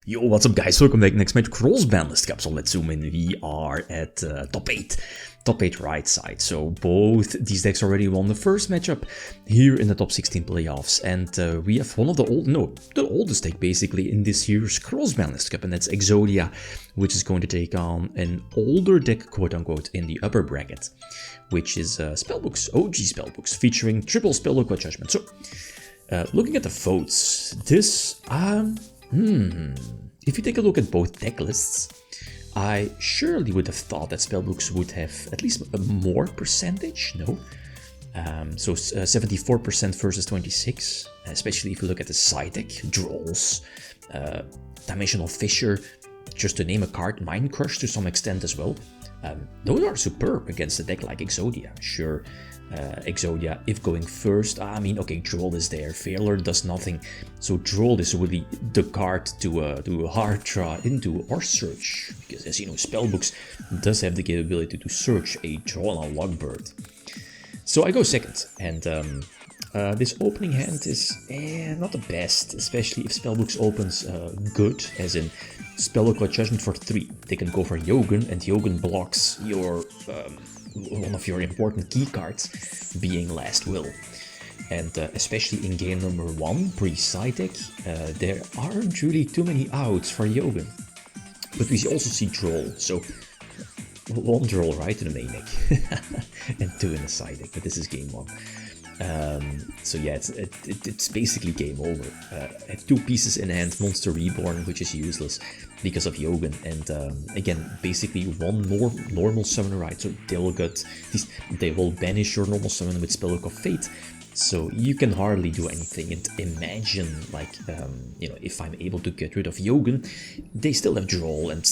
Yo, what's up guys, welcome back next match, Cross-Banlist capsule. Let's zoom in, we are at top 8 right side. So both these decks already won the first matchup here in the top 16 playoffs. And we have one of the oldest deck basically in this year's Cross-Banlist Cup, and that's Exodia, which is going to take on an older deck, quote unquote, in the upper bracket, which is Spellbooks, OG Spellbooks, featuring triple Spellbook by Judgment. So looking at the votes, this if you take a look at both deck lists, I surely would have thought that Spellbooks would have at least a more percentage, no? So 74% versus 26, especially if you look at the side deck, Duels, Dimensional Fissure, just to name a card, Mind Crush to some extent as well. Those are superb against a deck like Exodia. Sure, Exodia, if going first, I mean, okay, Droll is there, Failure does nothing, so Droll is really the card to do a hard draw into or search, because as you know, Spellbooks does have the capability to search a Droll on a Logbird. So I go second, and this opening hand is not the best, especially if Spellbooks opens good, as in Spellbook by Judgment for 3. They can go for Yugioh, and Yugioh blocks your one of your important key cards, being Last Will. And especially in game number 1, pre-side deck, there aren't really too many outs for Yugioh. But we also see Droll, so 1 Droll right in the main deck, and 2 in the side deck, but this is game 1. So yeah, it's basically game over. I have 2 pieces in hand, Monster Reborn, which is useless because of Yugioh, and again, basically 1 more normal summoner, right? So they will banish your normal summon with Spellbook of Fate, so you can hardly do anything. And imagine, like, you know, if I'm able to get rid of Yugioh, they still have Droll, and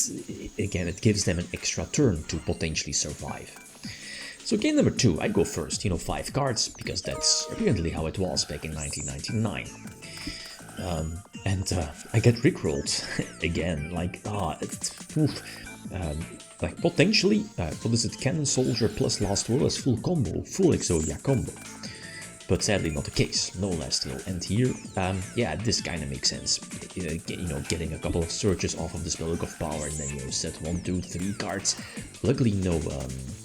again, it gives them an extra turn to potentially survive. So game number 2, I go first, you know, 5 cards, because that's apparently how it was back in 1999. And I get rickrolled again, like, like potentially, what is it, Cannon Soldier plus Last Will as full combo, full Exodia combo. But sadly not the case, no Last Will. And here, yeah, this kind of makes sense. You know, getting a couple of searches off of the Spellbook of Power, and then, you know, set 1, 2, 3 cards. Luckily no,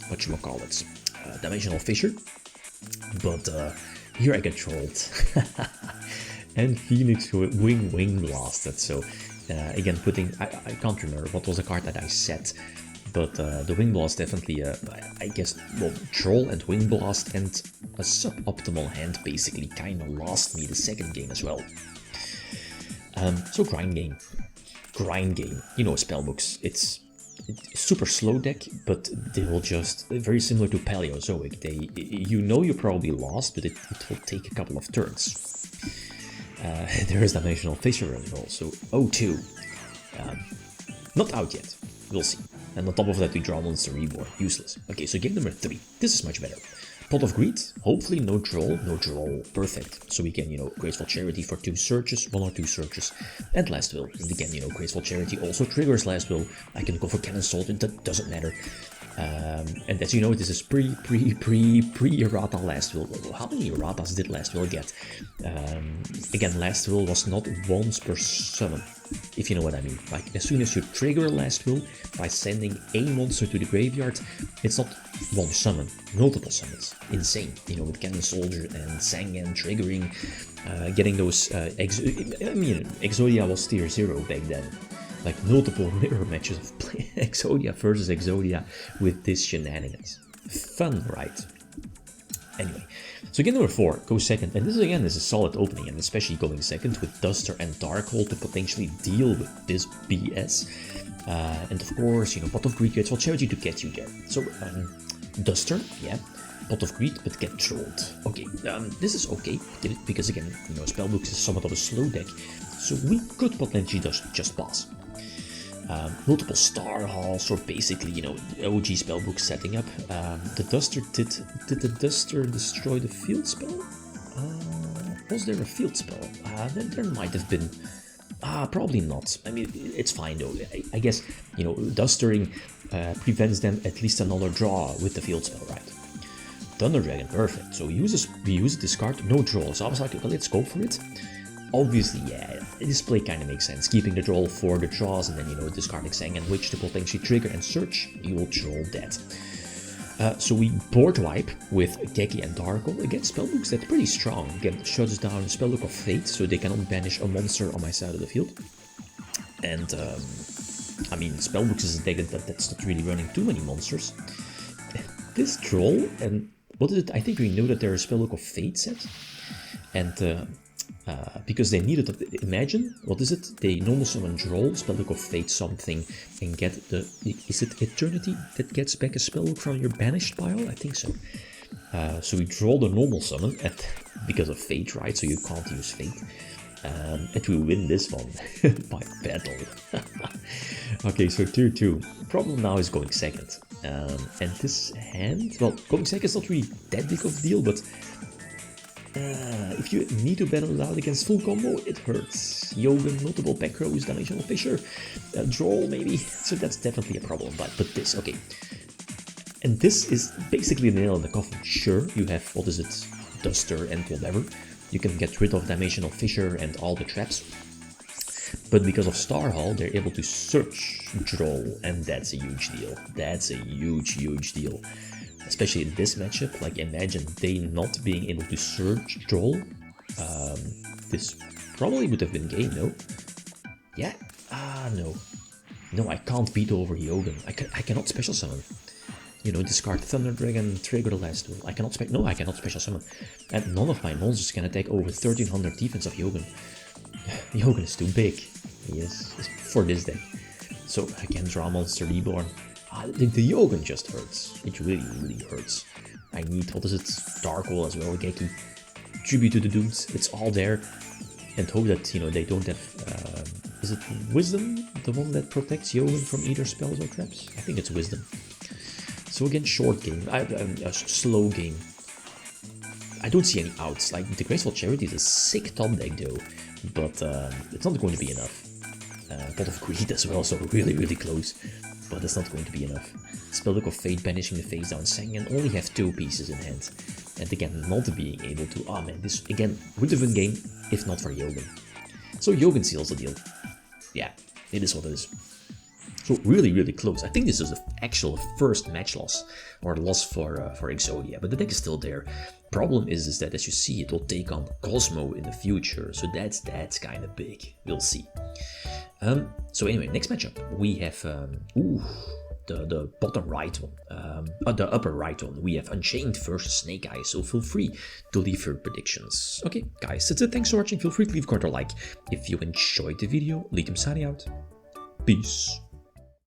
whatchamacallit, Dimensional Fissure. But here I get trolled. And Phoenix Wing Blasted. So again, I can't remember what was the card that I set. But the Wing Blast definitely, I guess, well, Troll and Wing Blast and a suboptimal hand basically kind of lost me the second game as well. So grind game. You know, Spellbooks, it's super slow deck, but they will just, very similar to Paleozoic, you know you probably lost, but it will take a couple of turns. There is Dimensional Fissure as well, so 0-2. Not out yet, we'll see. And on top of that we draw Monster Reborn, useless. Okay, so game number 3, this is much better. Pot of Greed, hopefully no Droll, perfect. So we can, you know, Graceful Charity for 2 searches, 1 or 2 searches, and Last Will. And again, you know, Graceful Charity also triggers Last Will. I can go for Cannon Soldier, that doesn't matter. And as you know, this is pre-errata Last Will. How many erratas did Last Will get? Again, Last Will was not once per summon, if you know what I mean. Like, as soon as you trigger Last Will by sending a monster to the graveyard, it's not 1 summon, multiple summons. Insane, you know, with Cannon Soldier and Sangan triggering, getting those, Exodia was tier 0 back then. Like, multiple mirror matches of Exodia versus Exodia with this shenanigans. Fun, right? Anyway, so game number 4, go second, and this again is a solid opening, and especially going second with Duster and Darkhold to potentially deal with this BS. And of course, you know, Pot of Greed, Graceful Charity to get you there. So, Duster, yeah, Pot of Greed, but get trolled. Okay, this is okay, because again, you know, Spellbooks is somewhat of a slow deck, so we could potentially just pass. Multiple Star Halls, or basically, you know, OG Spellbook setting up. The Duster, did the Duster destroy the field spell? Was there a field spell? There might have been. Probably not. I mean, it's fine though. I guess, you know, Dustering prevents them at least another draw with the field spell, right? Thunder Dragon, perfect. So we use this card, no draw. So I was like, okay, let's go for it. obviously, yeah, this play kind of makes sense. Keeping the draw for the draws and then, you know, discarding Sang and Witch to potentially trigger and search, you will draw that. So we board wipe with Geki and Darkle against Spellbooks. That's pretty strong. Again, shuts down Spellbook of Fate, so they cannot banish a monster on my side of the field. And, I mean, Spellbooks is a deck that's not really running too many monsters. This troll, and what is it? I think we know that there is Spellbook of Fate set. And because they needed to imagine, what is it? They normal summon Droll, Spellbook of Fate something, and get the, is it Eternity that gets back a Spellbook from your banished pile? I think so. So we draw the normal summon because of Fate, right? So you can't use Fate. And we win this one by battle. Okay, so tier 2. Problem now is going second. And this hand, well, going second is not really that big of a deal, but if you need to battle it out against full combo, it hurts. Yugioh, multiple back rows, Dimensional Fissure, Droll maybe, so that's definitely a problem, but this, okay. And this is basically the nail in the coffin. Sure, you have, what is it, Duster and whatever. You can get rid of Dimensional Fissure and all the traps. But because of Star Hall, they're able to search Droll, and that's a huge deal. That's a huge, huge deal. Especially in this matchup, like imagine they not being able to search Droll. This probably would have been game, no? Yeah? No. No, I can't beat over Yugioh. I cannot special summon. You know, discard Thunder Dragon, trigger the last duel. I cannot special summon. And none of my monsters can attack over 1300 defense of Yugioh. Yugioh is too big. Yes, for this deck. So I can draw Monster Reborn. The Yugioh just hurts. It really, really hurts. I need, what is it, Darkle as well, Geki. Tribute to the Dudes, it's all there. And hope that, you know, they don't have, is it Wisdom? The one that protects Yugioh from either spells or traps? I think it's Wisdom. So again, short game, a slow game. I don't see any outs. Like, the Graceful Charity is a sick top deck though, but it's not going to be enough. Pot of Greed as well, so really, really close. But it's not going to be enough. Spellbook of Fate banishing the face down Sang and only have 2 pieces in hand. And again, not being able to, oh man, this again would have been game if not for Yugioh. So Yugioh seals the deal. Yeah, it is what it is. So really, really close. I think this is the actual first match loss, or loss for Exodia, but the deck is still there. Problem is that, as you see, it will take on Cosmo in the future, so that's kind of big. We'll see. So anyway, next matchup we have the bottom right one, the upper right one. We have Unchained versus Snake Eyes. So feel free to leave your predictions. Okay, guys, that's it. Thanks for watching. Feel free to leave a like if you enjoyed the video. Riddim signing out. Peace.